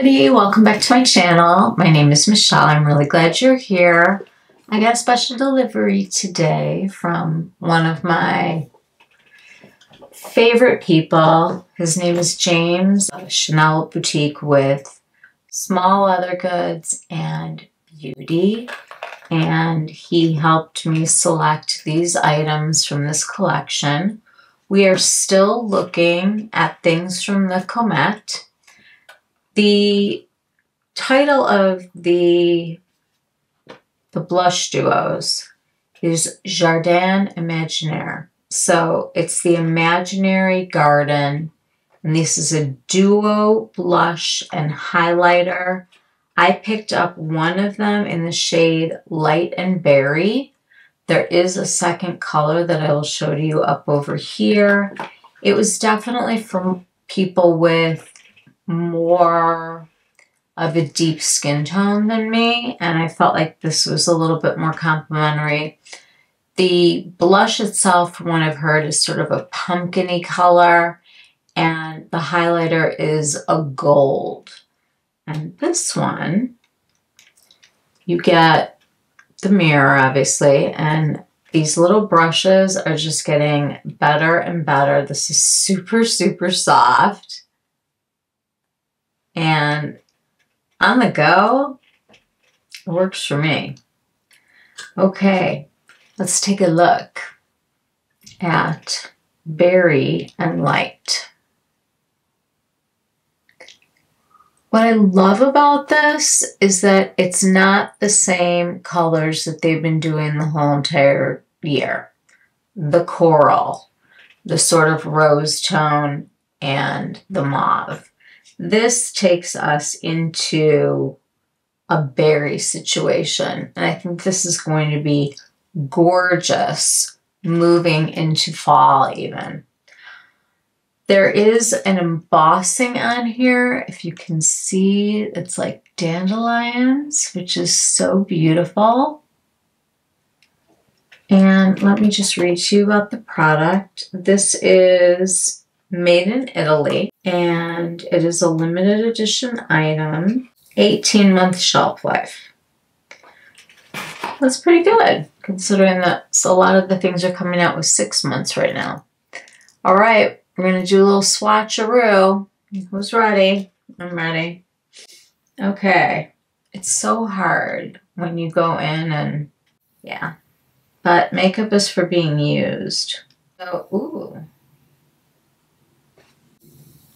everybody, welcome back to my channel. My name is Michelle. I'm really glad you're here. I got a special delivery today from one of my favorite people. His name is James, a Chanel boutique with small leather goods and beauty. And he helped me select these items from this collection. We are still looking at things from the Comète. The title of the blush duos is Jardin Imaginaire. So it's the imaginary garden, and this is a duo blush and highlighter. I picked up one of them in the shade Light and Berry. There is a second color that I will show to you up over here. It was definitely for people with more of a deep skin tone than me, and I felt like this was a little bit more complimentary. The blush itself, from what I've heard, is sort of a pumpkin-y color, and the highlighter is a gold. And this one, you get the mirror, obviously, and these little brushes are just getting better and better. This is super, super soft. And on the go, it works for me. Okay, let's take a look at Berry and Light. What I love about this is that it's not the same colors that they've been doing the whole entire year. The coral, the sort of rose tone, and the mauve. This takes us into a berry situation, and I think this is going to be gorgeous moving into fall even. There is an embossing on here. If you can see, it's like dandelions, which is so beautiful. And let me just read to you about the product. This is made in Italy, and it is a limited edition item, 18-month shelf life. That's pretty good, considering that a lot of the things are coming out with 6 months right now. All right, we're gonna do a little swatcheroo. Who's ready? I'm ready. Okay, it's so hard when you go in and, yeah, but makeup is for being used. So, ooh.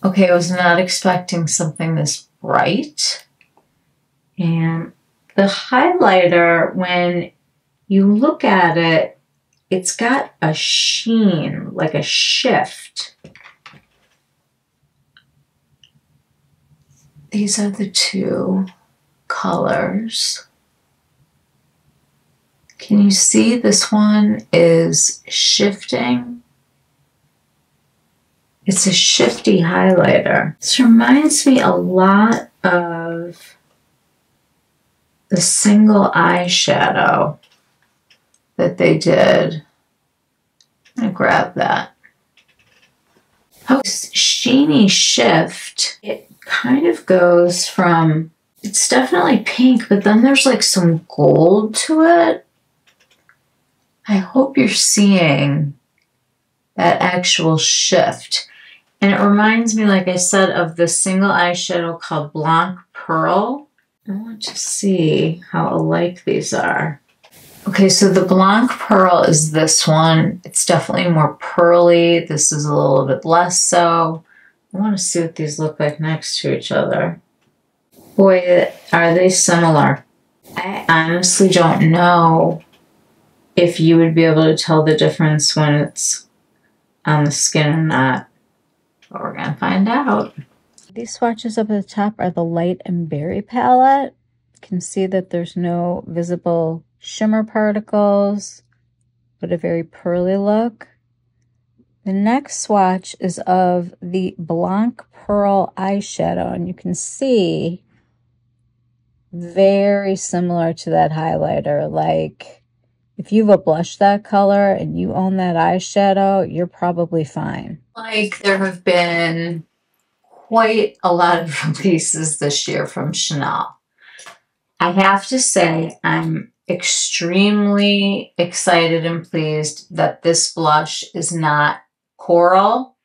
Okay, I was not expecting something this bright. And the highlighter, when you look at it, it's got a sheen, like a shift. These are the two colors. Can you see this one is shifting? It's a shifty highlighter. This reminds me a lot of the single eyeshadow that they did. I'm gonna grab that. Oh, this sheeny shift. It kind of goes from, it's definitely pink, but then there's like some gold to it. I hope you're seeing that actual shift. And it reminds me, like I said, of the single eyeshadow called Blanc Pearl. I want to see how alike these are. Okay, so the Blanc Pearl is this one. It's definitely more pearly. This is a little bit less so. I want to see what these look like next to each other. Boy, are they similar. I honestly don't know if you would be able to tell the difference when it's on the skin or not. But we're gonna find out. These swatches up at the top are the Light and Berry palette. You can see that there's no visible shimmer particles, but a very pearly look. The next swatch is of the Blanc Pearl eyeshadow, and you can see very similar to that highlighter. Like, if you have a blush that color and you own that eyeshadow, you're probably fine. Like, there have been quite a lot of releases this year from Chanel. I have to say I'm extremely excited and pleased that this blush is not coral,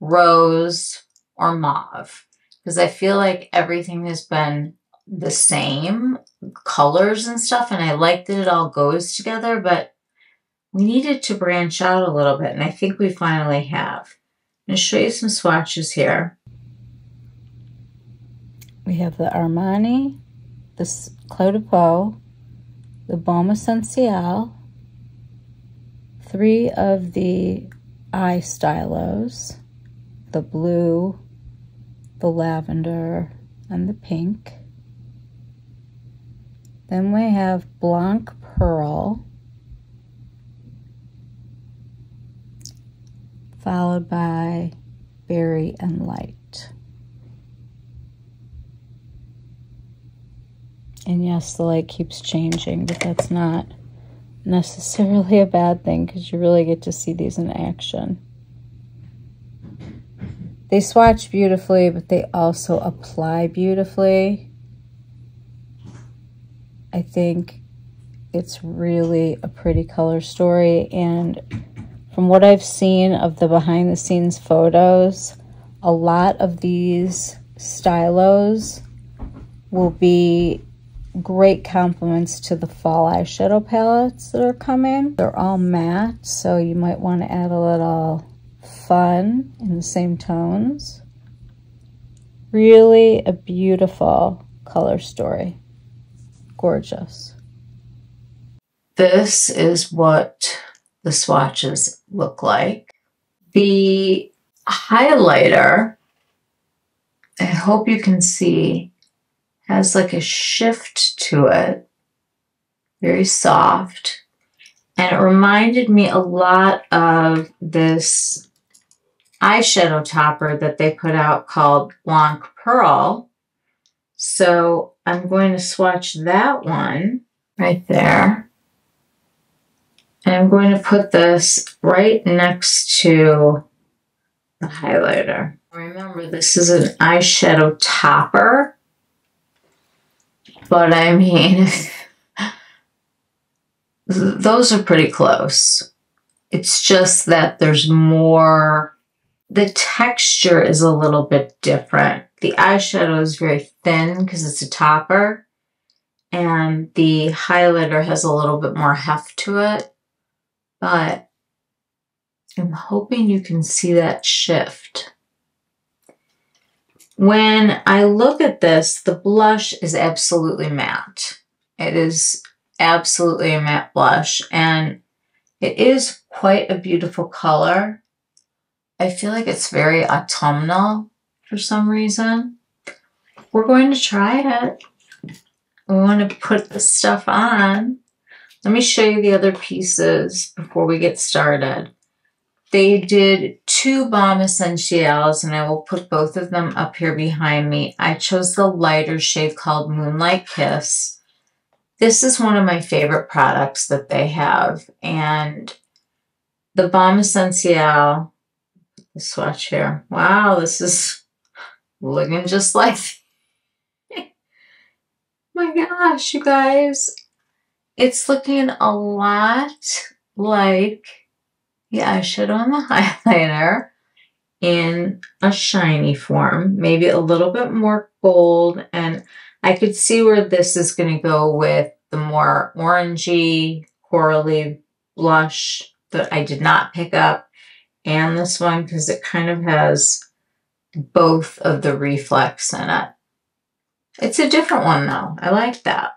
rose, or mauve, because I feel like everything has been the same colors and stuff, and I like that it all goes together, but we needed to branch out a little bit, and I think we finally have. I'm going to show you some swatches here. We have the Armani, the Cle de Peau, the Baume Essentiel, 3 of the eye stylos, the blue, the lavender, and the pink. Then we have Blanc Pearl, followed by Berry and Light. And yes, the light keeps changing, but that's not necessarily a bad thing because you really get to see these in action. They swatch beautifully, but they also apply beautifully. I think it's really a pretty color story, and from what I've seen of the behind the scenes photos, a lot of these stylos will be great compliments to the fall eyeshadow palettes that are coming. They're all matte, so you might want to add a little fun in the same tones. Really a beautiful color story. Gorgeous. This is what the swatches look like. The highlighter, I hope you can see, has like a shift to it. Very soft. And it reminded me a lot of this eyeshadow topper that they put out called Blanc Pearl. So I'm going to swatch that one right there. And I'm going to put this right next to the highlighter. Remember, this is an eyeshadow topper, but I mean, those are pretty close. It's just that there's more, the texture is a little bit different. The eyeshadow is very thin because it's a topper, and the highlighter has a little bit more heft to it, but I'm hoping you can see that shift. When I look at this, the blush is absolutely matte. It is absolutely a matte blush, and it is quite a beautiful color. I feel like it's very autumnal for some reason. We're going to try it. We want to put this stuff on. Let me show you the other pieces before we get started. They did 2 Baume Essentiels, and I will put both of them up here behind me. I chose the lighter shade called Moonlight Kiss. This is one of my favorite products that they have, and the Baume Essentiel, the swatch here. Wow, this is looking just like, my gosh, you guys. It's looking a lot like the eyeshadow and the highlighter in a shiny form, maybe a little bit more gold, and I could see where this is going to go with the more orangey, corally blush that I did not pick up, and this one because it kind of has both of the reflex in it. It's a different one though. I like that.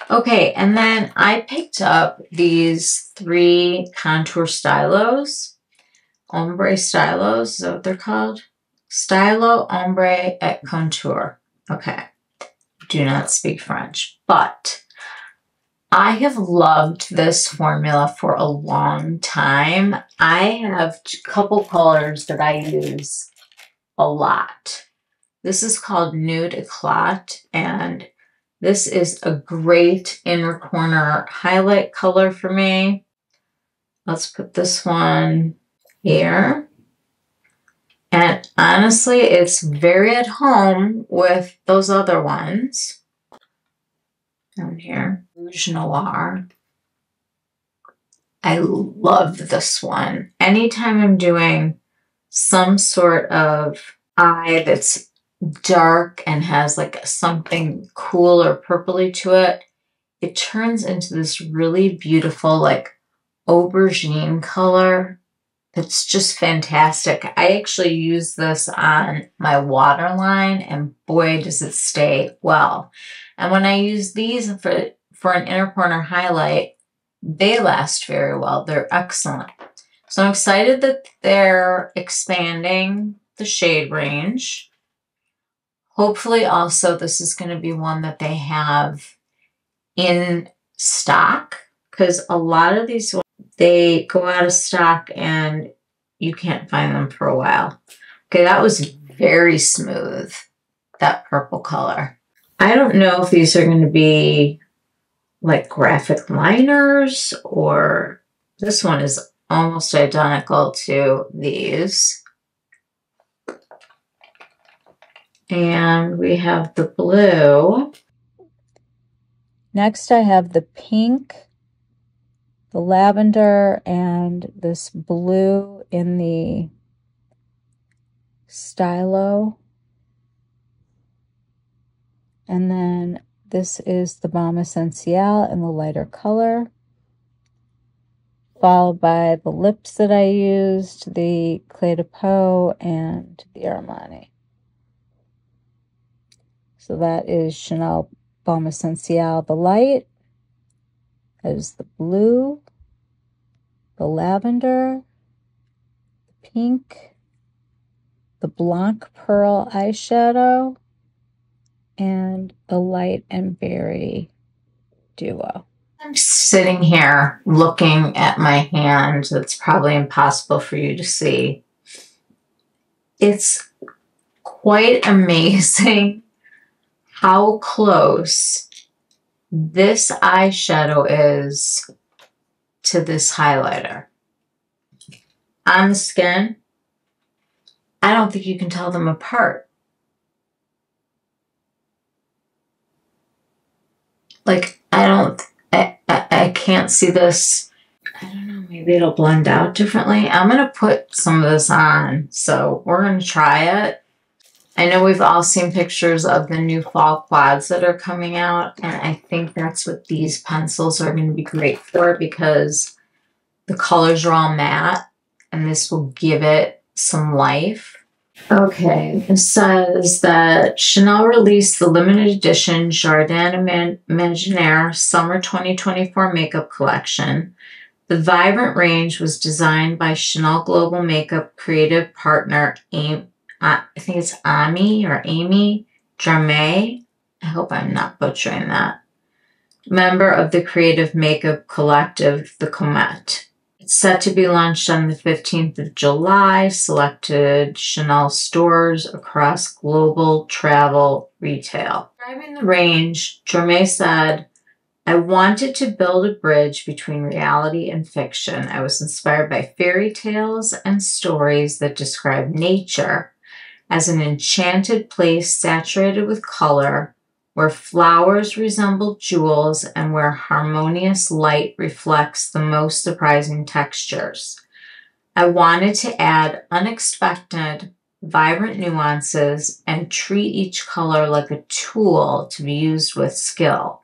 Okay, and then I picked up these 3 contour stylos. Ombre stylos, is that what they're called? Stylo Ombre Et Contour. Okay, do not speak French, but I have loved this formula for a long time. I have a couple colors that I use a lot. This is called Nude Eclat, and this is a great inner corner highlight color for me. Let's put this one here. And honestly, it's very at home with those other ones. Down here, Rouge Noir. I love this one. Anytime I'm doing some sort of eye that's dark and has like something cool or purpley to it, it turns into this really beautiful like aubergine color. It's just fantastic. I actually use this on my waterline, and boy, does it stay well. And when I use these for an inner corner highlight, they last very well. They're excellent. So I'm excited that they're expanding the shade range. Hopefully also this is going to be one that they have in stock, because a lot of these, they go out of stock and you can't find them for a while. Okay, that was very smooth, that purple color. I don't know if these are going to be like graphic liners, or this one is almost identical to these. And we have the blue. Next, I have the pink, the lavender, and this blue in the Stylo. And then this is the Baume Essentiel in the lighter color, followed by the lips that I used, the Cle de Peau and the Armani. So that is Chanel Baume Essentiel, the light. That is the blue, the lavender, the pink, the Blanc Pearl eyeshadow, and the light and berry duo. I'm sitting here looking at my hand. It's probably impossible for you to see. It's quite amazing how close this eyeshadow is to this highlighter. On the skin, I don't think you can tell them apart. Like, I can't see this. I don't know, maybe it'll blend out differently. I'm going to put some of this on, so we're going to try it. I know we've all seen pictures of the new fall quads that are coming out, and I think that's what these pencils are going to be great for, because the colors are all matte, and this will give it some life. Okay, it says that Chanel released the limited edition Jardin Imaginaire Summer 2024 makeup collection. The vibrant range was designed by Chanel Global Makeup creative partner I think it's Amy Dramé. I hope I'm not butchering that. Member of the creative makeup collective, the Comète. It's set to be launched on the 15th of July, selected Chanel stores across global travel retail. Describing the range, Dramé said, I wanted to build a bridge between reality and fiction. I was inspired by fairy tales and stories that describe nature as an enchanted place saturated with color, where flowers resemble jewels and where harmonious light reflects the most surprising textures. I wanted to add unexpected, vibrant nuances and treat each color like a tool to be used with skill.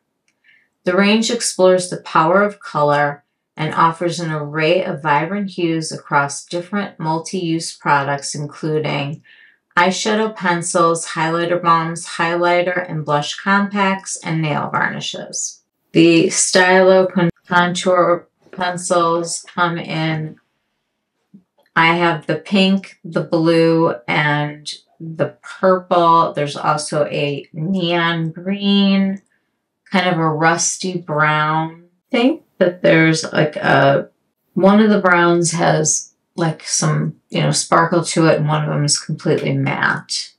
The range explores the power of color and offers an array of vibrant hues across different multi-use products, including eyeshadow pencils, highlighter balms, highlighter and blush compacts, and nail varnishes. The Stylo contour pencils come in, I have the pink, the blue, and the purple. There's also a neon green, kind of a rusty brown. I think that there's like one of the browns has like some, sparkle to it, and one of them is completely matte.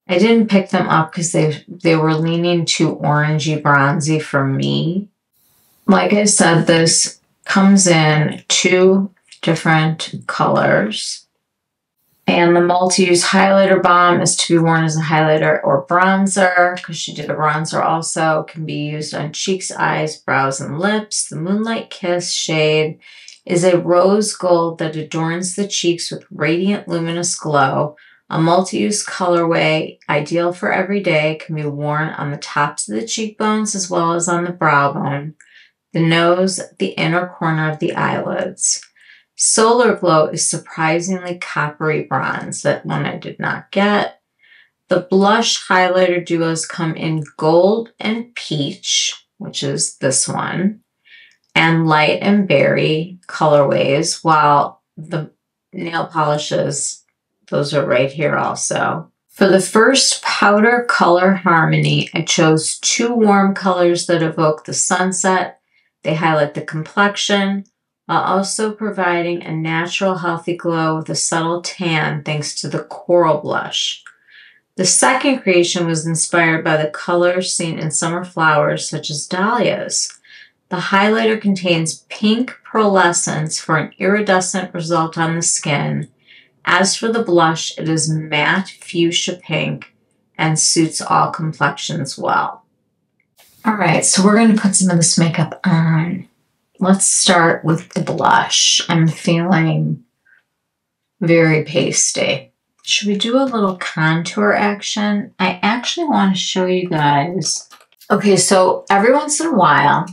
I didn't pick them up because they were leaning too orangey bronzy for me. Like I said, this comes in 2 different colors. And the multi-use highlighter balm is to be worn as a highlighter or bronzer, because she did a bronzer also. Can be used on cheeks, eyes, brows, and lips. The Moonlight Kiss shade is a rose gold that adorns the cheeks with radiant, luminous glow. A multi-use colorway, ideal for every day, can be worn on the tops of the cheekbones as well as on the brow bone, the nose, the inner corner of the eyelids. Solar Glow is surprisingly coppery bronze. That one I did not get. The blush highlighter duos come in gold and peach, which is this one, and light and berry colorways, while the nail polishes, those are right here also. For the first powder color harmony, I chose 2 warm colors that evoke the sunset. They highlight the complexion, while also providing a natural, healthy glow with a subtle tan thanks to the coral blush. The second creation was inspired by the colors seen in summer flowers such as dahlias. The highlighter contains pink pearlescence for an iridescent result on the skin. As for the blush, it is matte fuchsia pink and suits all complexions well. All right, so we're going to put some of this makeup on. Let's start with the blush. I'm feeling very pasty. Should we do a little contour action? I actually want to show you guys. Okay, so every once in a while,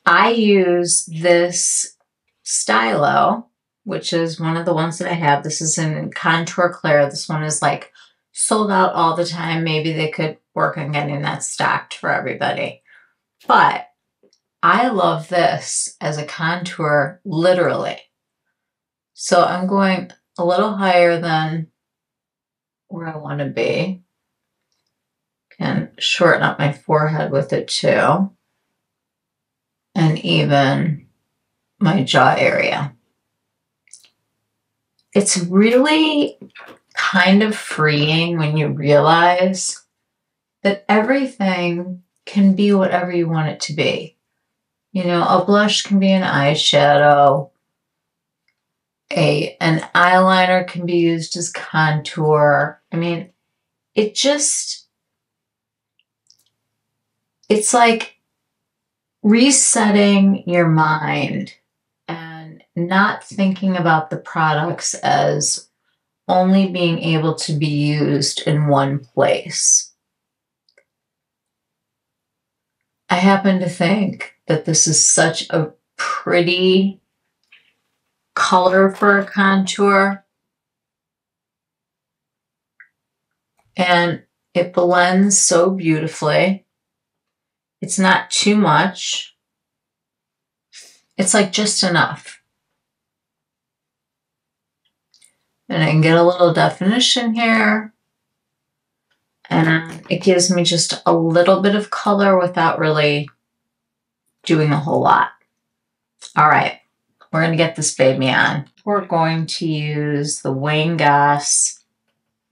I use this Stylo, which is one of the ones that I have. This is in Contour Clear. This one is like sold out all the time. Maybe they could work on getting that stocked for everybody. But I love this as a contour, literally. So I'm going a little higher than where I want to be. Can shorten up my forehead with it too. And even my jaw area. It's really kind of freeing when you realize that everything can be whatever you want it to be. You know, a blush can be an eyeshadow. An eyeliner can be used as contour. I mean, it's like resetting your mind and not thinking about the products as only being able to be used in one place. I happen to think that this is such a pretty color for a contour. And it blends so beautifully. It's not too much. It's like just enough. And I can get a little definition here. And it gives me just a little bit of color without really doing a whole lot. All right, we're going to get this baby on. We're going to use the Wayne Goss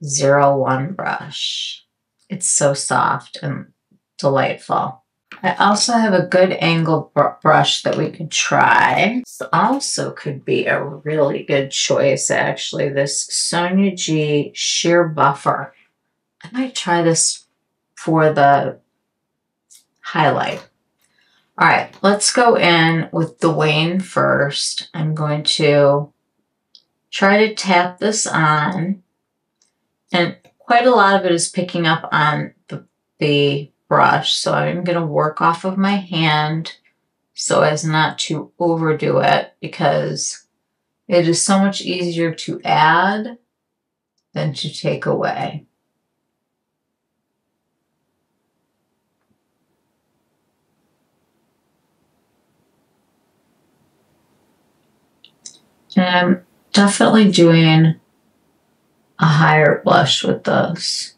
01 brush. It's so soft and delightful. I also have a good angle brush that we could try. This also could be a really good choice, actually. This Sonia G Sheer Buffer. I might try this for the highlight. All right, let's go in with the Wayne first. I'm going to try to tap this on. And quite a lot of it is picking up on the brush. So I'm going to work off of my hand so as not to overdo it, because it is so much easier to add than to take away. And I'm definitely doing a higher blush with this.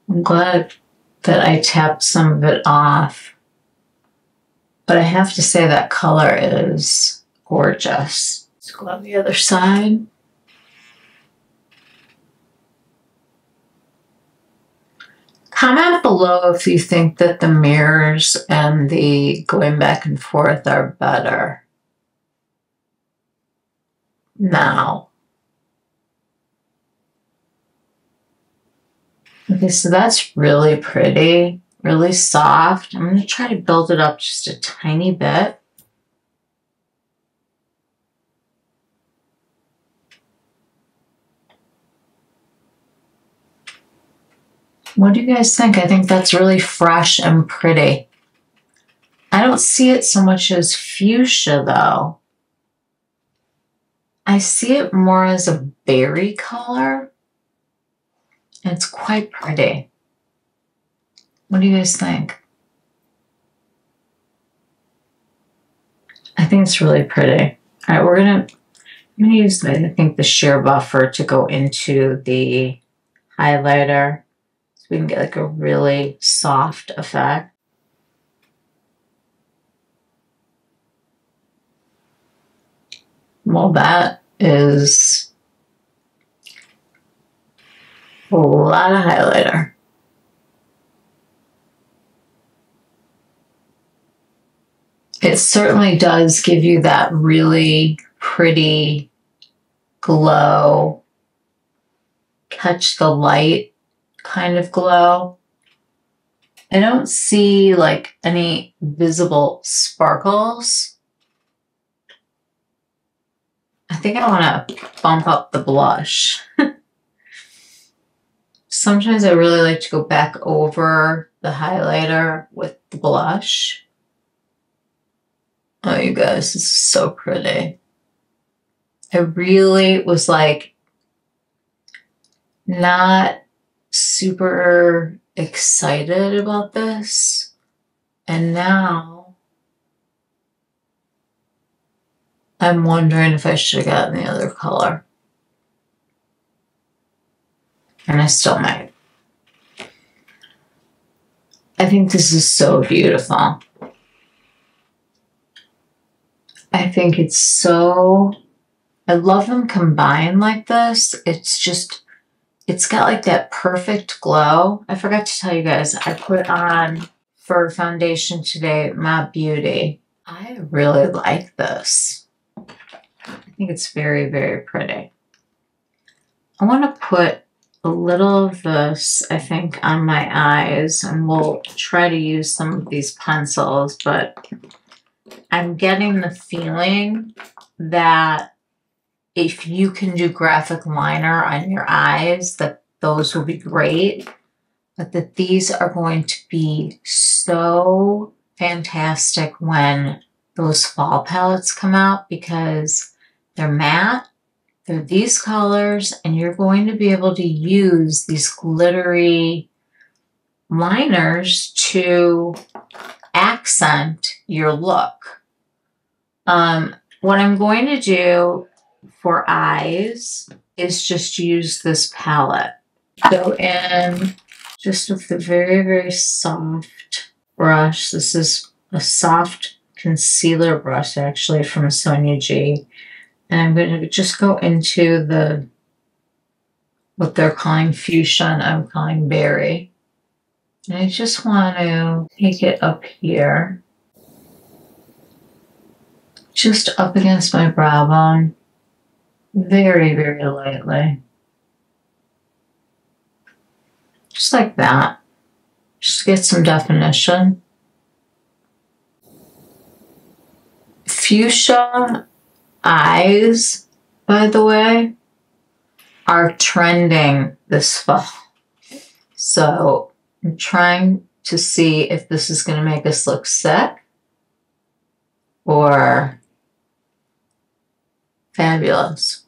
I'm glad that I tapped some of it off. But I have to say that color is gorgeous. Let's go on the other side. Comment below if you think that the mirrors and the going back and forth are better now. Okay, so that's really pretty, really soft. I'm going to try to build it up just a tiny bit. What do you guys think? I think that's really fresh and pretty. I don't see it so much as fuchsia though. I see it more as a berry color. It's quite pretty. What do you guys think? I think it's really pretty. All right, I'm gonna use, I think, the sheer buffer to go into the highlighter so we can get like a really soft effect. Well, that is a lot of highlighter. It certainly does give you that really pretty glow, catch the light kind of glow. I don't see like any visible sparkles. I think I want to bump up the blush. Sometimes I really like to go back over the highlighter with the blush. Oh, you guys, this is so pretty. I really was like not super excited about this. And now I'm wondering if I should have gotten the other color. And I still might. I think this is so beautiful. I think it's so, I love them combined like this. It's just, it's got like that perfect glow. I forgot to tell you guys, I put on for foundation today, My Beauty. I really like this. I think it's very, very pretty. I want to put a little of this, I think, on my eyes, and we'll try to use some of these pencils, but I'm getting the feeling that if you can do graphic liner on your eyes, that those will be great, but that these are going to be so fantastic when those fall palettes come out because they're matte, they're these colors, and you're going to be able to use these glittery liners to accent your look. What I'm going to do for eyes is just use this palette. Go in just with the very, very soft brush. This is a soft concealer brush actually from Sonia G. And I'm going to just go into the, what they're calling fuchsia and I'm calling berry. And I just want to take it up here. Just up against my brow bone. Very, very lightly. Just like that. Just get some definition. Fuchsia eyes, by the way, are trending this fall. So I'm trying to see if this is going to make us look sick or fabulous.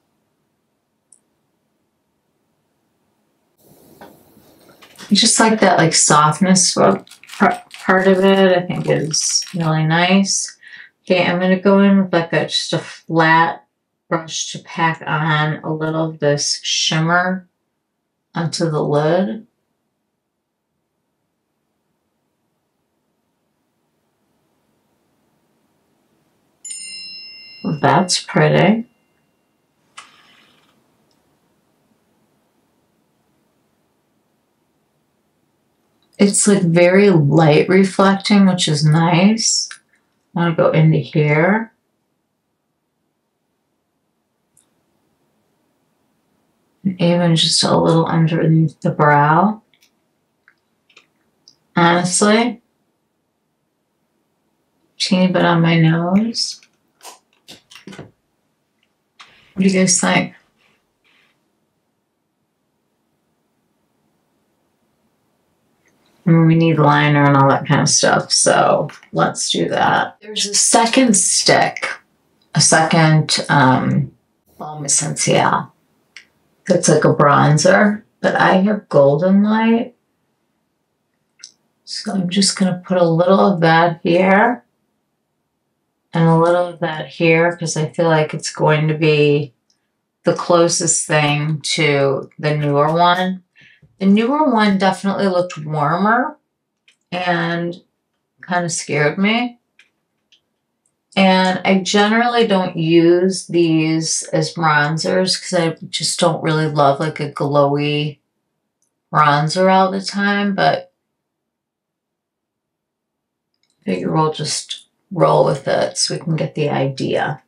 I just like that like softness part of it. I think is really nice. Okay, I'm going to go in with like just a flat brush to pack on a little of this shimmer onto the lid. That's pretty. It's like very light reflecting, which is nice. I want to go into here. And even just a little underneath the brow. honestly. Teeny bit on my nose. What do you guys think? I mean, we need liner and all that kind of stuff, so let's do that. There's a second stick, a second Baume Essentiel. It's like a bronzer, but I have golden light. So I'm just going to put a little of that here and a little of that here because I feel like it's going to be the closest thing to the newer one. The newer one definitely looked warmer and kind of scared me. And I generally don't use these as bronzers because I just don't really love like a glowy bronzer all the time, but I figure we'll just roll with it so we can get the idea.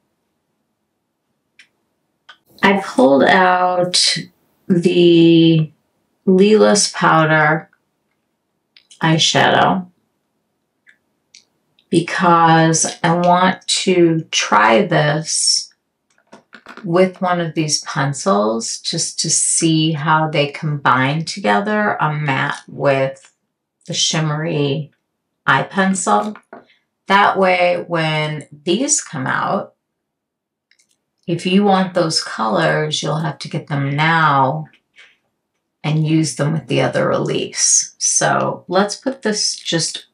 I pulled out the Lilas powder eyeshadow because I want to try this with one of these pencils just to see how they combine together, a matte with the shimmery eye pencil. That way, when these come out, if you want those colors, you'll have to get them now and use them with the other release. So let's put this just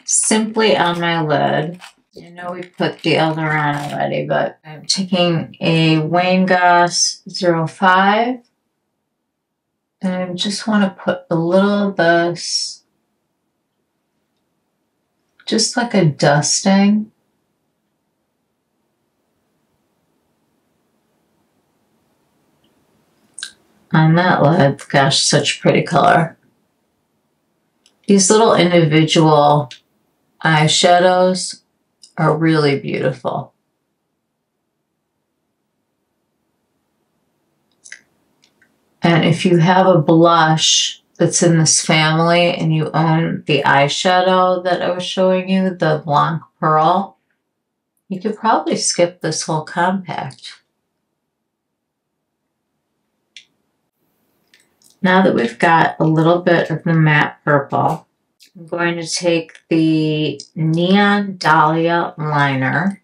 simply on my lid. I know we put the other on already, but I'm taking a Wayne Goss 05 and I just want to put a little of this, just like a dusting. On that lid. Gosh, such a pretty color. These little individual eyeshadows are really beautiful. And if you have a blush that's in this family and you own the eyeshadow that I was showing you, the Blanc Pearl, you could probably skip this whole compact. Now that we've got a little bit of the matte purple, I'm going to take the Neon Dahlia liner,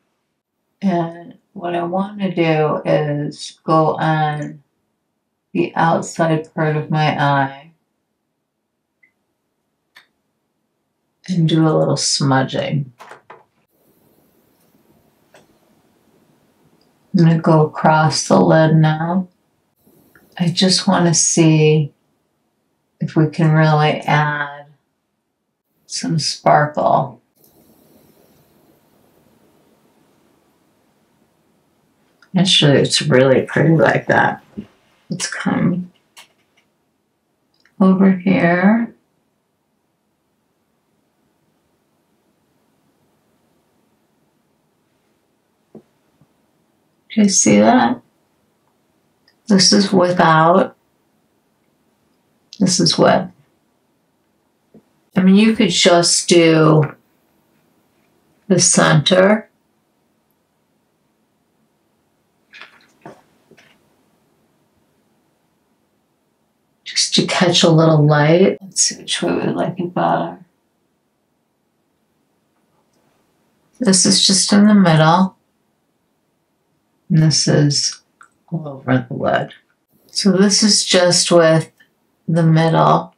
and what I want to do is go on the outside part of my eye and do a little smudging. I'm going to go across the lid now. I just want to see if we can really add some sparkle. Actually, it's really pretty like that. Let's come over here. Do you see that? This is without. This is with. I mean, you could just do the center. Just to catch a little light. Let's see which way we like it better. This is just in the middle. And this is all over the lid. So this is just with the middle.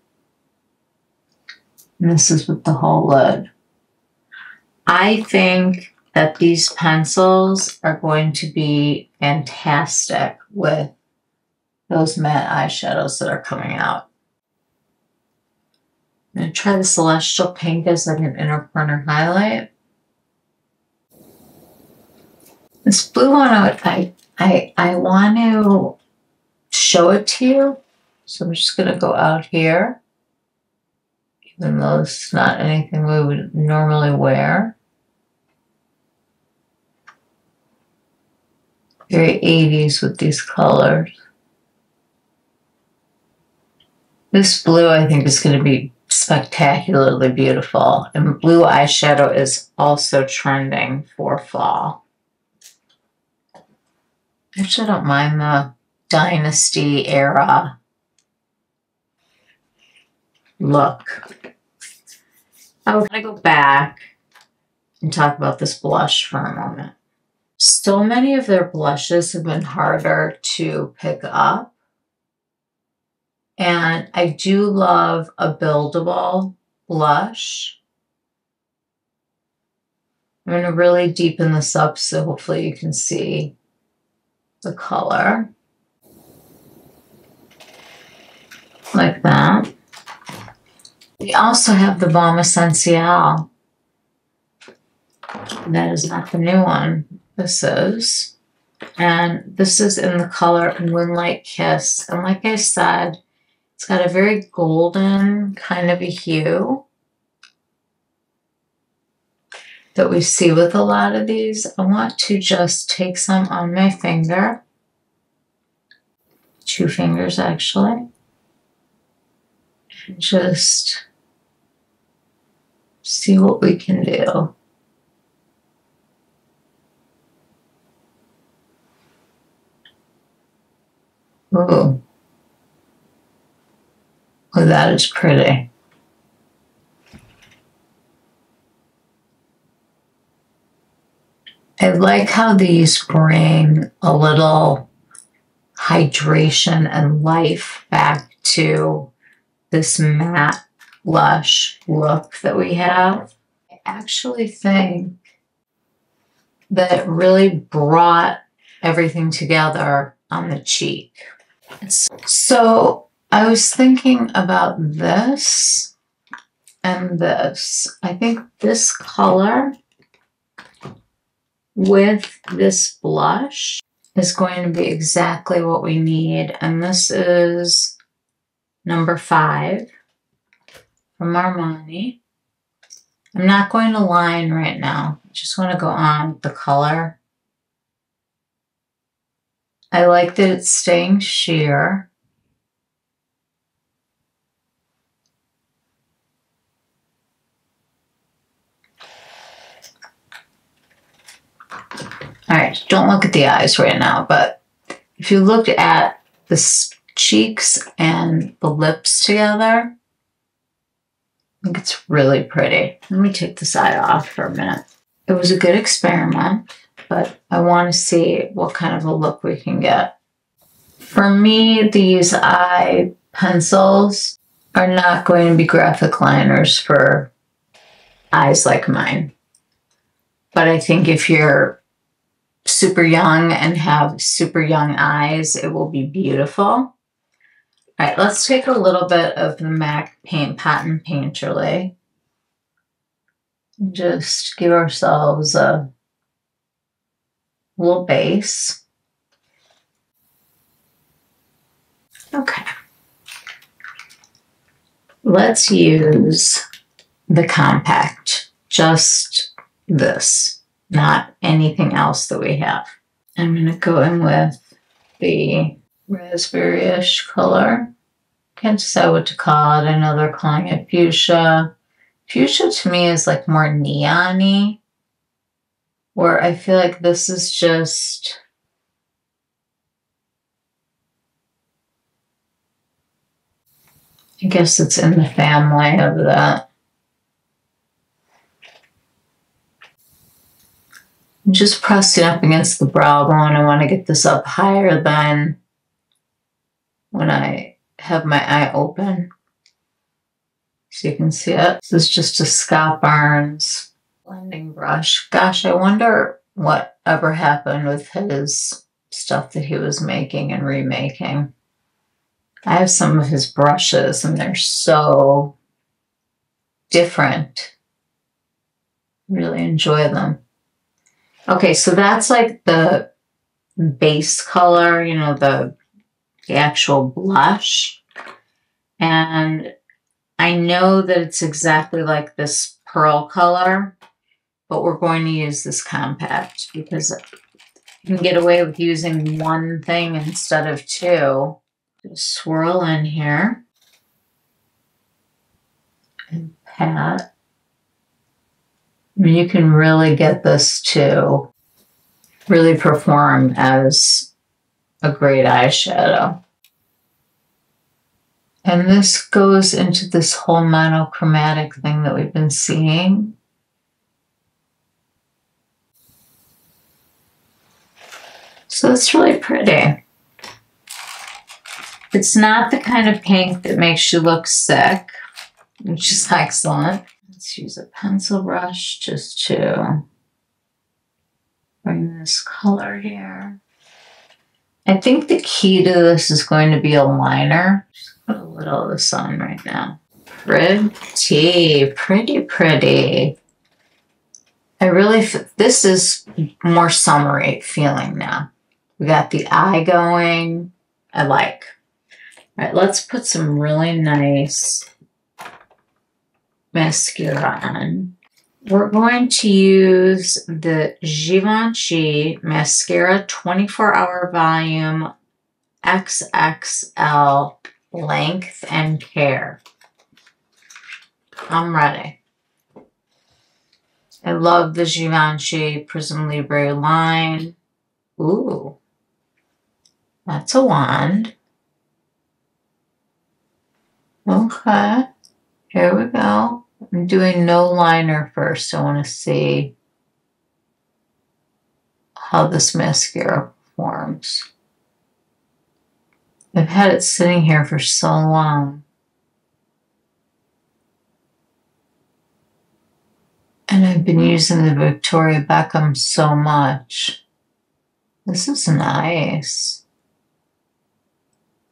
And this is with the whole lid. I think that these pencils are going to be fantastic with those matte eyeshadows that are coming out. I'm going to try the Celestial Pink as like an inner corner highlight. This blue one, I want to show it to you. So I'm just going to go out here. Even though it's not anything we would normally wear. Very 80s with these colors. This blue, I think, is going to be spectacularly beautiful. And blue eyeshadow is also trending for fall. I actually don't mind the Dynasty era look. I was gonna go back and talk about this blush for a moment. So many of their blushes have been harder to pick up. And I do love a buildable blush. I'm going to really deepen this up so hopefully you can see the color. Like that. We also have the Baume Essentiel. That is not the new one. This is. And this is in the color Moonlight Kiss. And like I said, it's got a very golden kind of a hue that we see with a lot of these. I want to just take some on my finger. 2 fingers actually. And just see what we can do. Ooh. Oh, that is pretty. I like how these bring a little hydration and life back to this matte blush look that we have. I actually think that it really brought everything together on the cheek. So I was thinking about this and this. I think this color with this blush is going to be exactly what we need. And this is number 5 from Armani. I'm not going to line right now. I just want to go on with the color. I like that it's staying sheer. All right, don't look at the eyes right now, but if you look at the cheeks and the lips together, I think it's really pretty. Let me take this eye off for a minute. It was a good experiment, but I want to see what kind of a look we can get. For me, these eye pencils are not going to be graphic liners for eyes like mine. But I think if you're super young and have super young eyes, it will be beautiful. All right, let's take a little bit of the MAC Paint Pot and Painterly. Just give ourselves a little base. Okay. Let's use the compact, just this, not anything else that we have. I'm going to go in with the raspberry-ish color. Can't decide what to call it. I know they're calling it fuchsia. Fuchsia to me is like more neon-y, where I feel like this is just I guess it's in the family of that. I'm just pressing up against the brow bone. I want to get this up higher than when I have my eye open. So you can see it. This is just a Scott Barnes blending brush. Gosh, I wonder what ever happened with his stuff that he was making and remaking. I have some of his brushes and they're so different. Really enjoy them. Okay, so that's like the base color, you know, the actual blush. And I know that it's exactly like this pearl color, but we're going to use this compact because you can get away with using one thing instead of two. Just swirl in here. and pat. I mean, you can really get this to really perform as a great eyeshadow. And this goes into this whole monochromatic thing that we've been seeing. So it's really pretty. It's not the kind of pink that makes you look sick, which is excellent. Let's use a pencil brush just to bring this color here. I think the key to this is going to be a liner. Just put a little of this on right now. Pretty, pretty, pretty. I really, this is more summery feeling now. We got the eye going. I like. All right, let's put some really nice mascara on. We're going to use the Givenchy Mascara 24-Hour Volume XXL Length and Care. I'm ready. I love the Givenchy Prism Libre line. Ooh, that's a wand. Okay, here we go. I'm doing no liner first. I want to see how this mascara performs. I've had it sitting here for so long. And I've been using the Victoria Beckham so much. This is nice.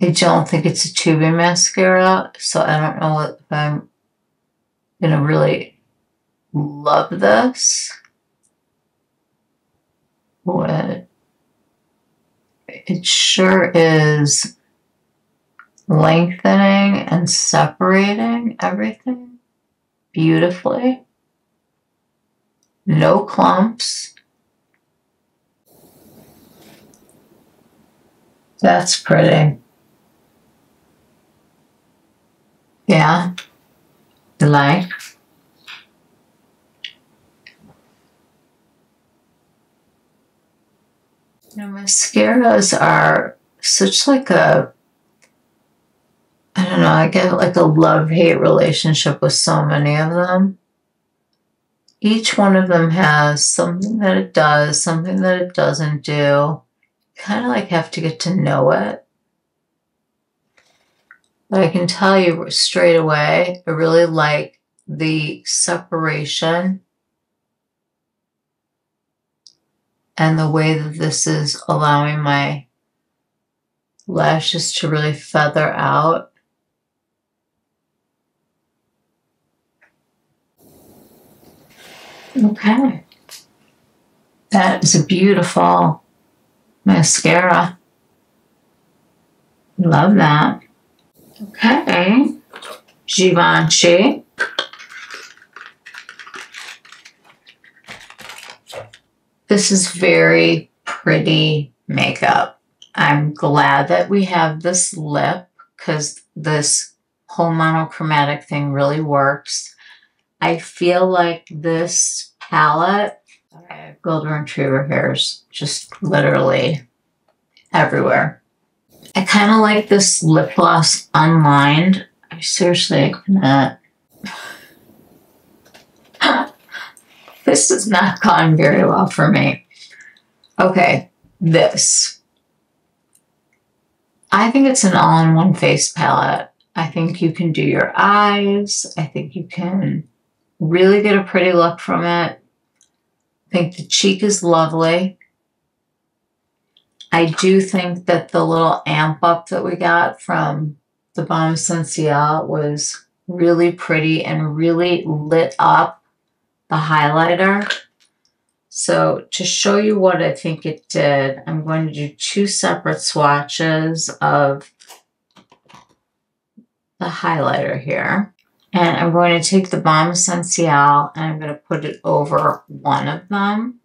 I don't think it's a tubing mascara, so I don't know if I'm gonna really love this. But it sure is lengthening and separating everything beautifully. No clumps. That's pretty. Yeah, you like? You know, mascaras are such like a, I don't know, I get like a love-hate relationship with so many of them. Each one of them has something that it does, something that it doesn't do. Kind of like have to get to know it. But I can tell you straight away, I really like the separation and the way that this is allowing my lashes to really feather out. Okay. That is a beautiful mascara. Love that. Okay, Givenchy. This is very pretty makeup. I'm glad that we have this lip because this whole monochromatic thing really works. I feel like this palette, I have golden retriever hairs just literally everywhere. I kind of like this lip gloss unlined. I seriously cannot. This has not gone very well for me. Okay, this. I think it's an all-in-one face palette. I think you can do your eyes. I think you can really get a pretty look from it. I think the cheek is lovely. I do think that the little amp up that we got from the Baume Essentiel was really pretty and really lit up the highlighter. So to show you what I think it did, I'm going to do two separate swatches of the highlighter here. And I'm going to take the Baume Essentiel and I'm going to put it over one of them.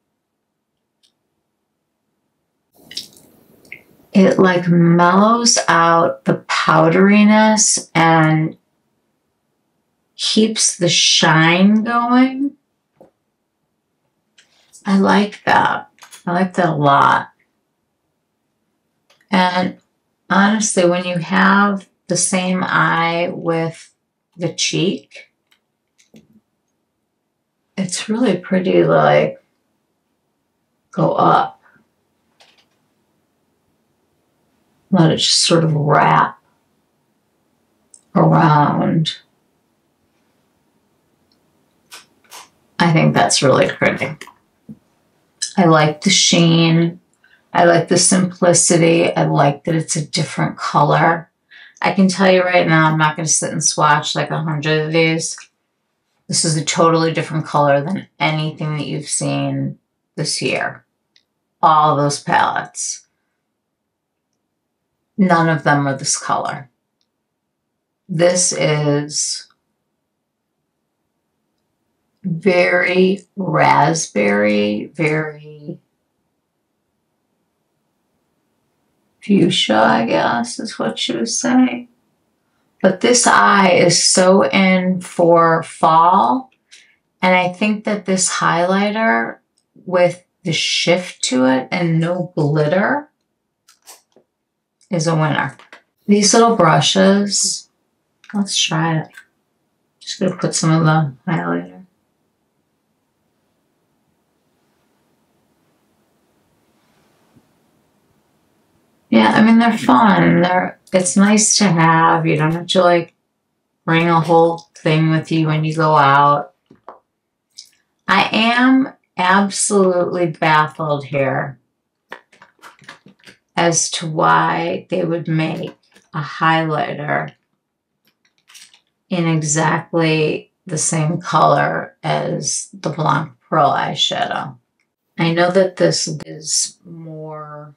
It like mellows out the powderiness and keeps the shine going. I like that. I like that a lot. And honestly, when you have the same eye with the cheek, it's really pretty, like, go up. Let it just sort of wrap around. I think that's really pretty. I like the sheen. I like the simplicity. I like that it's a different color. I can tell you right now, I'm not going to sit and swatch like 100 of these. This is a totally different color than anything that you've seen this year. All those palettes. None of them are this color. This is very raspberry, very fuchsia, I guess is what she was saying. But this eye is so in for fall. And I think that this highlighter with the shift to it and no glitter is a winner. These little brushes, let's try it. Just gonna put some of the highlighter. Yeah, I mean, they're fun. It's nice to have. You don't have to like bring a whole thing with you when you go out. I am absolutely baffled here as to why they would make a highlighter in exactly the same color as the Blanc Pearl eyeshadow. I know that this is more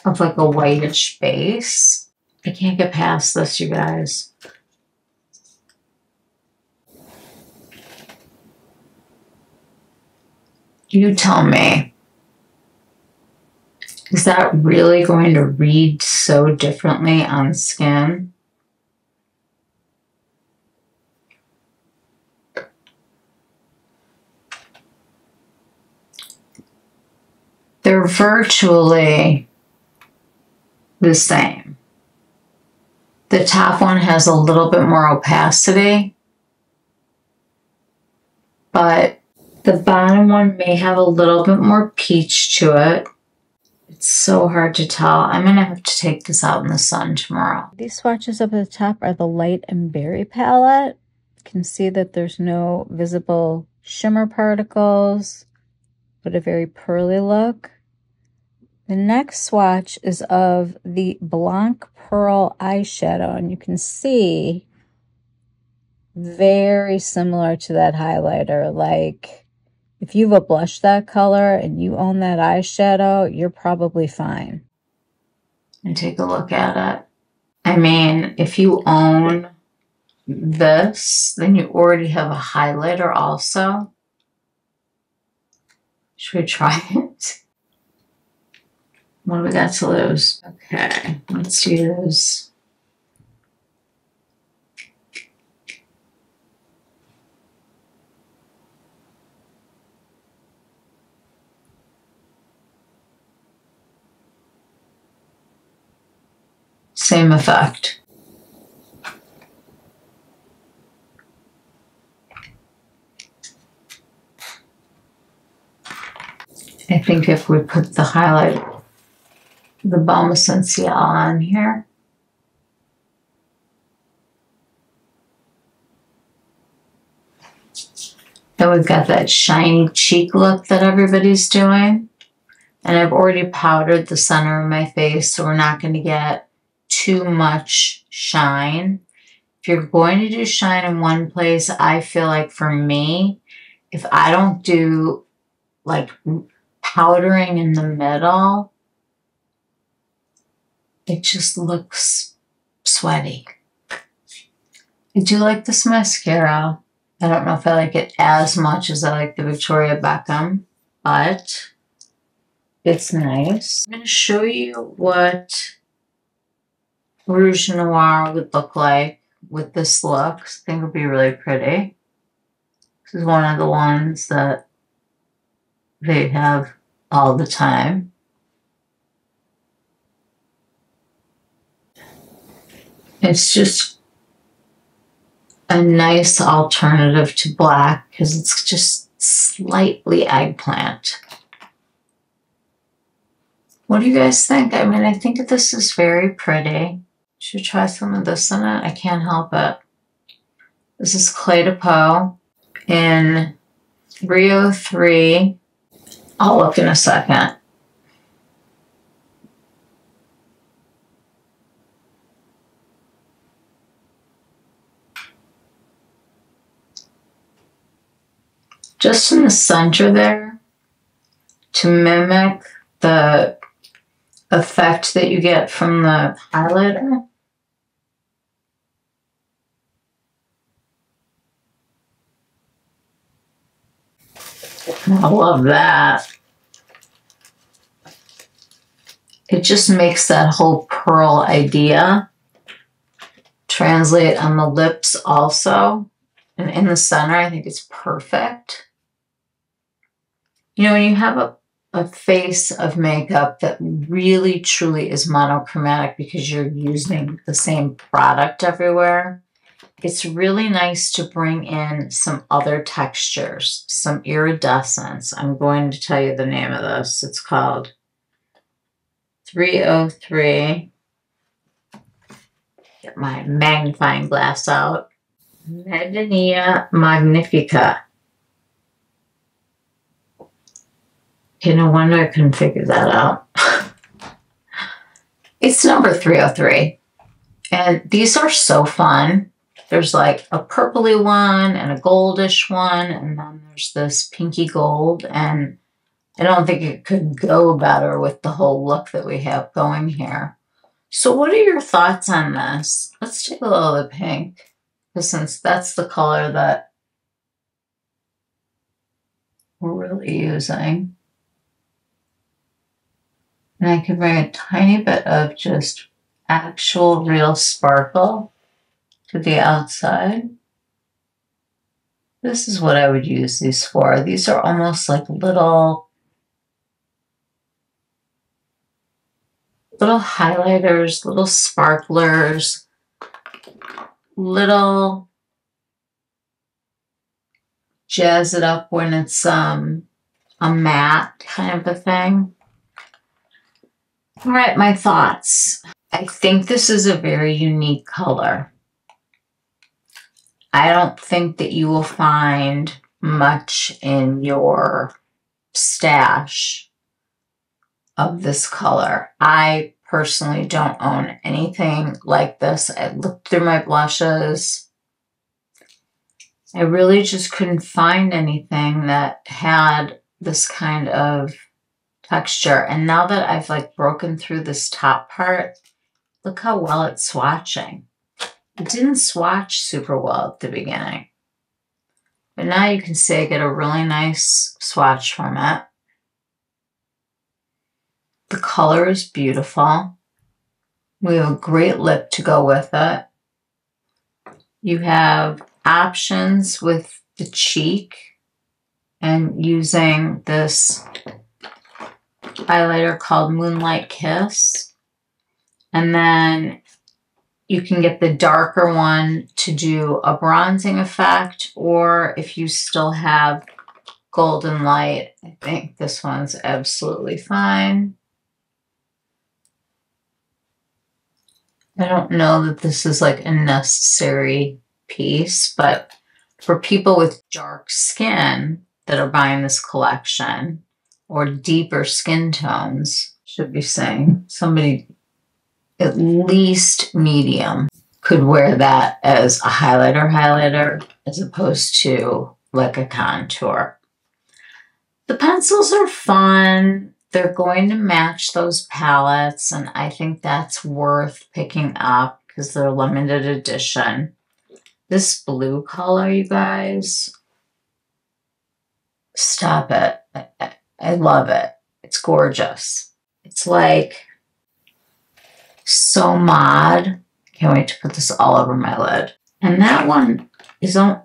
of like a whitish base. I can't get past this, you guys. You tell me. Is that really going to read so differently on skin? They're virtually the same. The top one has a little bit more opacity, but the bottom one may have a little bit more peach to it. It's so hard to tell. I'm going to have to take this out in the sun tomorrow. These swatches up at the top are the Light and Berry palette. You can see that there's no visible shimmer particles, but a very pearly look. The next swatch is of the Blanc Pearl eyeshadow, and you can see very similar to that highlighter. Like, if you have a blush that color and you own that eyeshadow, you're probably fine. And take a look at it. I mean, if you own this, then you already have a highlighter also. Should we try it? What do we got to lose? Okay, let's use same effect. I think if we put the highlight, the Baume Essentiel on here. Then we've got that shiny cheek look that everybody's doing. And I've already powdered the center of my face, so we're not going to get too much shine. If you're going to do shine in one place, I feel like for me, if I don't do like powdering in the middle, it just looks sweaty. I do like this mascara. I don't know if I like it as much as I like the Victoria Beckham, but it's nice. I'm going to show you what Rouge Noir would look like with this look. I think it would be really pretty. This is one of the ones that they have all the time. It's just a nice alternative to black because it's just slightly eggplant. What do you guys think? I mean, I think this is very pretty. Should try some of this in it. I can't help it. This is Cle de Peau in 303. I'll look in a second. Just in the center there, to mimic the effect that you get from the highlighter. I love that. It just makes that whole pearl idea translate on the lips also. And in the center, I think it's perfect. You know, when you have a face of makeup that really truly is monochromatic because you're using the same product everywhere, it's really nice to bring in some other textures, some iridescence. I'm going to tell you the name of this. It's called 303. Get my magnifying glass out. Medenia Magnifica. Okay, no wonder I couldn't figure that out. It's number 303. And these are so fun. There's like a purpley one and a goldish one, and then there's this pinky gold. And I don't think it could go better with the whole look that we have going here. So what are your thoughts on this? Let's take a little of the pink, because since that's the color that we're really using. And I can bring a tiny bit of just actual real sparkle to the outside. This is what I would use these for. These are almost like little highlighters, little sparklers, little jazz it up when it's a matte kind of a thing. All right, my thoughts. I think this is a very unique color. I don't think that you will find much in your stash of this color. I personally don't own anything like this. I looked through my blushes. I really just couldn't find anything that had this kind of texture. And now that I've like broken through this top part, look how well it's swatching. It didn't swatch super well at the beginning, but now you can see I get a really nice swatch from it. The color is beautiful. We have a great lip to go with it. You have options with the cheek and using this highlighter called Moonlight Kiss. And then you can get the darker one to do a bronzing effect, or if you still have golden light, I think this one's absolutely fine. I don't know that this is like a necessary piece, but for people with dark skin that are buying this collection, or deeper skin tones, should be saying somebody at least medium could wear that as a highlighter as opposed to like a contour. The pencils are fun. They're going to match those palettes, and I think that's worth picking up because they're limited edition. This blue color, you guys, stop it. I love it. It's gorgeous. It's like so mod. Can't wait to put this all over my lid. And that one is on,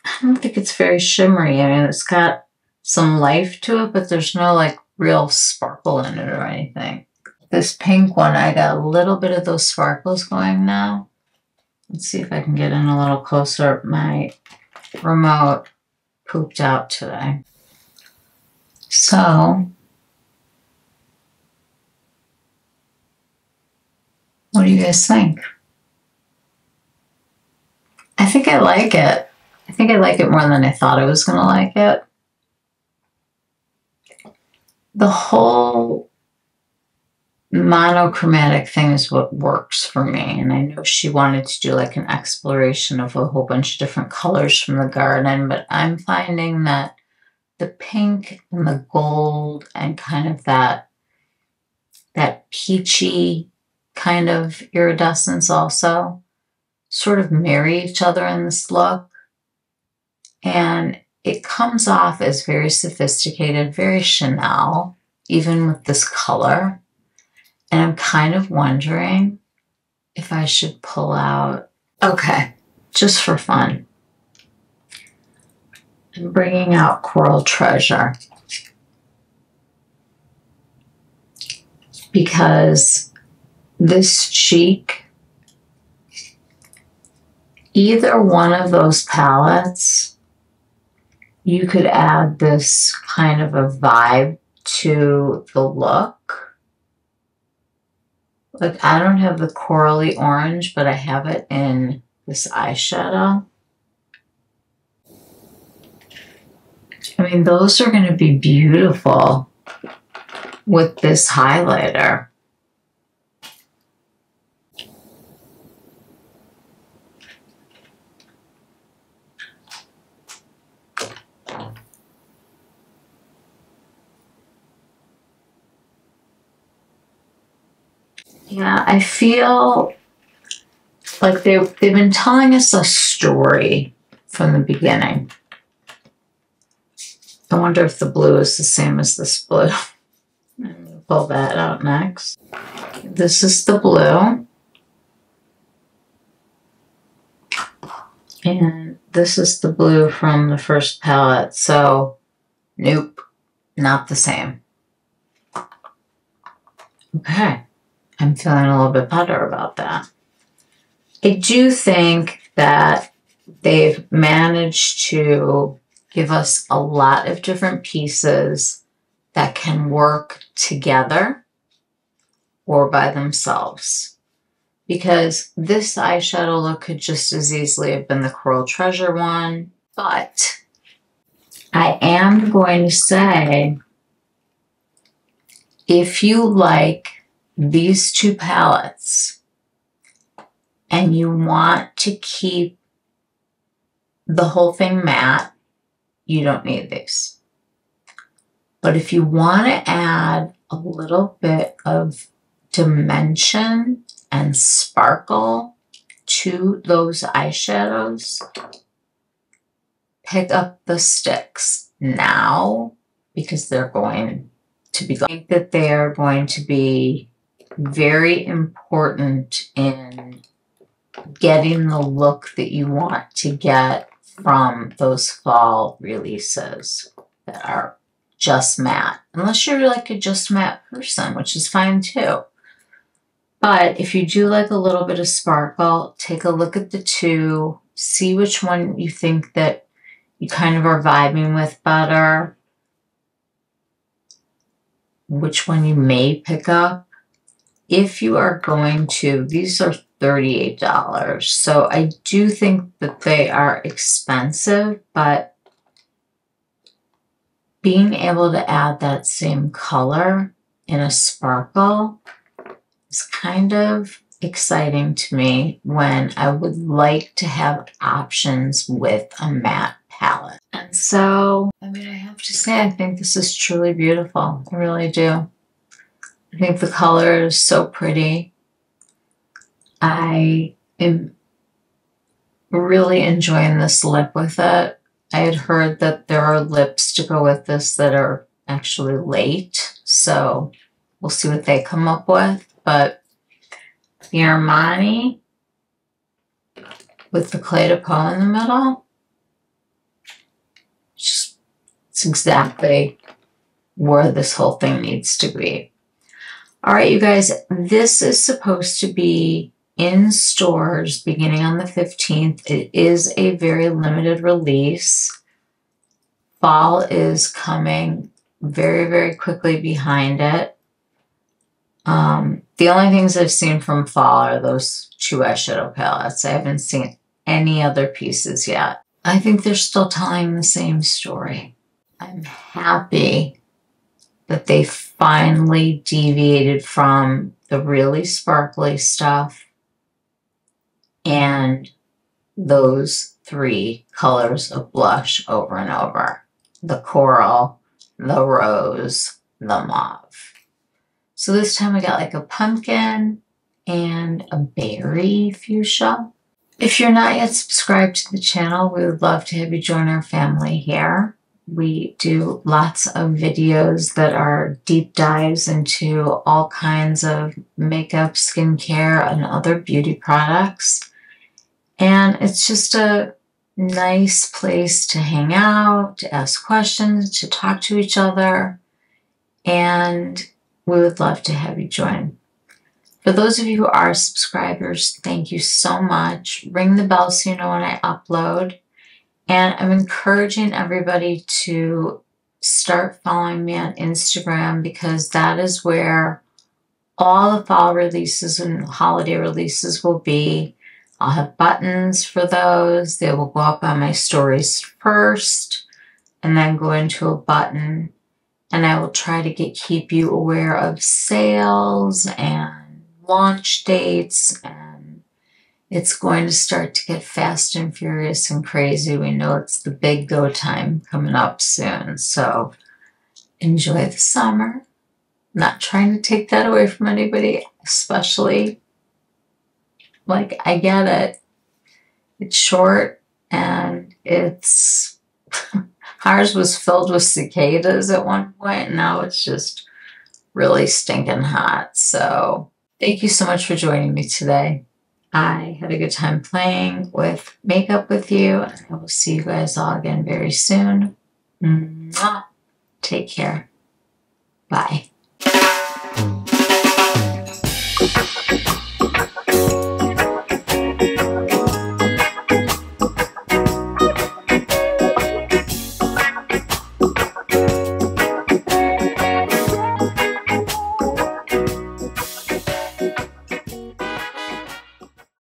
I don't think it's very shimmery. I mean, it's got some life to it, but there's no like real sparkle in it or anything. This pink one, I got a little bit of those sparkles going now. Let's see if I can get in a little closer. My remote pooped out today. So, what do you guys think? I think I like it. I think I like it more than I thought I was going to like it. The whole monochromatic thing is what works for me. And I know she wanted to do like an exploration of a whole bunch of different colors from the garden, but I'm finding that the pink and the gold and kind of that peachy kind of iridescence also sort of marry each other in this look. And it comes off as very sophisticated, very Chanel, even with this color. And I'm kind of wondering if I should pull out, okay, just for fun. I'm bringing out Coral Treasure because this cheek, either one of those palettes, you could add this kind of a vibe to the look. Like, I don't have the corally orange, but I have it in this eyeshadow. I mean, those are going to be beautiful with this highlighter. Yeah, I feel like they've been telling us a story from the beginning. I wonder if the blue is the same as this blue. I'm going to pull that out next. This is the blue. And this is the blue from the first palette. So, nope, not the same. Okay. I'm feeling a little bit better about that. I do think that they've managed to give us a lot of different pieces that can work together or by themselves. Because this eyeshadow look could just as easily have been the Coral Treasure one. But I am going to say, if you like these two palettes and you want to keep the whole thing matte, you don't need these. But if you want to add a little bit of dimension and sparkle to those eyeshadows, pick up the sticks now because they're going to be, I think that they are going to be very important in getting the look that you want to get from those fall releases that are just matte. Unless you're like a just matte person, which is fine too. But if you do like a little bit of sparkle, take a look at the two, see which one you think that you kind of are vibing with better, which one you may pick up. If you are going to, these are $38. So I do think that they are expensive, but being able to add that same color in a sparkle is kind of exciting to me when I would like to have options with a matte palette. And so, I mean, I have to say, I think this is truly beautiful. I really do. I think the color is so pretty. I am really enjoying this lip with it. I had heard that there are lips to go with this that are actually late, so we'll see what they come up with. But the Armani with the Cle de Peau in the middle. It's exactly where this whole thing needs to be. All right, you guys, this is supposed to be in stores beginning on the 15th. It is a very limited release. Fall is coming very, very quickly behind it. The only things I've seen from fall are those 2 eyeshadow palettes. I haven't seen any other pieces yet. I think they're still telling the same story. I'm happy that they finally deviated from the really sparkly stuff and those 3 colors of blush over and over. The coral, the rose, the mauve. So this time we got like a pumpkin and a berry fuchsia. If you're not yet subscribed to the channel, we would love to have you join our family here. We do lots of videos that are deep dives into all kinds of makeup, skincare, and other beauty products. And it's just a nice place to hang out, to ask questions, to talk to each other. And we would love to have you join. For those of you who are subscribers, thank you so much. Ring the bell so you know when I upload. And I'm encouraging everybody to start following me on Instagram, because that is where all the fall releases and holiday releases will be. I'll have buttons for those. They will go up on my stories first and then go into a button. And I will try to keep you aware of sales and launch dates. And it's going to start to get fast and furious and crazy. We know it's the big go time coming up soon. So enjoy the summer. Not trying to take that away from anybody, especially, like, I get it. It's short and it's, ours was filled with cicadas at one point, and now it's just really stinking hot. So thank you so much for joining me today. I had a good time playing with makeup with you. I will see you guys all again very soon. Mwah. Take care. Bye.